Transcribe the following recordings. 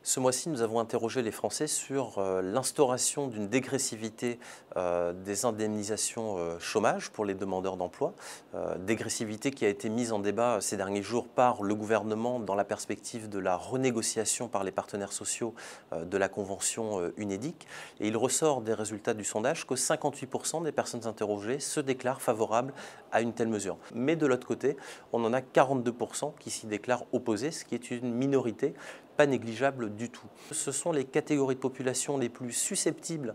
Ce mois-ci, nous avons interrogé les Français sur l'instauration d'une dégressivité des indemnisations chômage pour les demandeurs d'emploi. Dégressivité qui a été mise en débat ces derniers jours par le gouvernement dans la perspective de la renégociation par les partenaires sociaux de la convention UNEDIC. Et il ressort des résultats du sondage que 58% des personnes interrogées se déclarent favorables à une telle mesure. Mais de l'autre côté, on en a 42% qui s'y déclarent opposés, ce qui est une minorité pas négligeable du tout. Ce sont les catégories de population les plus susceptibles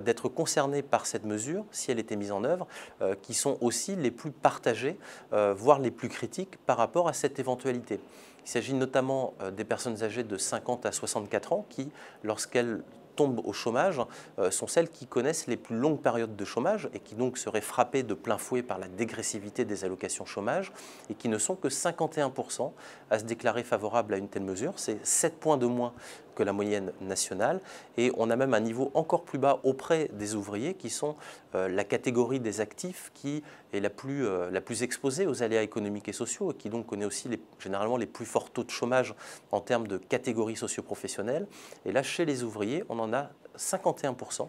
d'être concernées par cette mesure, si elle était mise en œuvre, qui sont aussi les plus partagées, voire les plus critiques par rapport à cette éventualité. Il s'agit notamment des personnes âgées de 50 à 64 ans qui, lorsqu'elles tombent au chômage, sont celles qui connaissent les plus longues périodes de chômage et qui donc seraient frappées de plein fouet par la dégressivité des allocations chômage et qui ne sont que 51% à se déclarer favorables à une telle mesure. C'est 7 points de moins que la moyenne nationale et on a même un niveau encore plus bas auprès des ouvriers qui sont la catégorie des actifs qui est la plus exposée aux aléas économiques et sociaux et qui donc connaît aussi généralement les plus forts taux de chômage en termes de catégories socio-professionnelles. Et là, chez les ouvriers, on en a 51%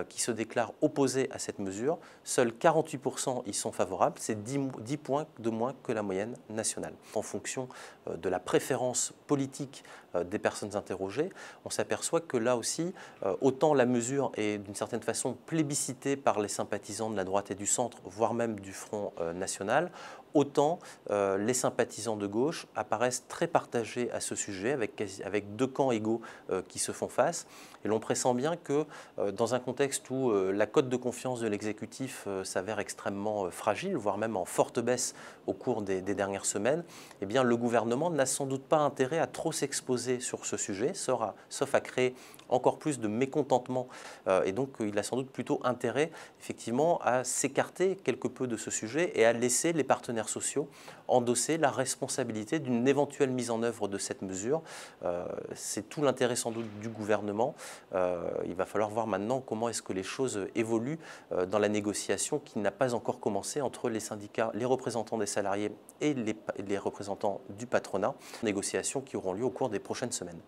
qui se déclarent opposés à cette mesure. Seuls 48% y sont favorables. C'est 10 points de moins que la moyenne nationale. En fonction de la préférence politique des personnes interrogées, on s'aperçoit que là aussi, autant la mesure est d'une certaine façon plébiscitée par les sympathisants de la droite et du centre, voire même du Front National, autant les sympathisants de gauche apparaissent très partagés à ce sujet, avec deux camps égaux qui se font face. Et l'on pressent bien que dans un contexte où la cote de confiance de l'exécutif s'avère extrêmement fragile, voire même en forte baisse au cours des dernières semaines, eh bien, le gouvernement n'a sans doute pas intérêt à trop s'exposer sur ce sujet, sauf à créer encore plus de mécontentement. Et donc, il a sans doute plutôt intérêt, effectivement, à s'écarter quelque peu de ce sujet et à laisser les partenaires sociaux endosser la responsabilité d'une éventuelle mise en œuvre de cette mesure. C'est tout l'intérêt sans doute du gouvernement. Il va falloir voir maintenant comment est-ce que les choses évoluent dans la négociation qui n'a pas encore commencé entre les syndicats, les représentants des salariés et les représentants du patronat. Négociations qui auront lieu au cours des prochaines semaines.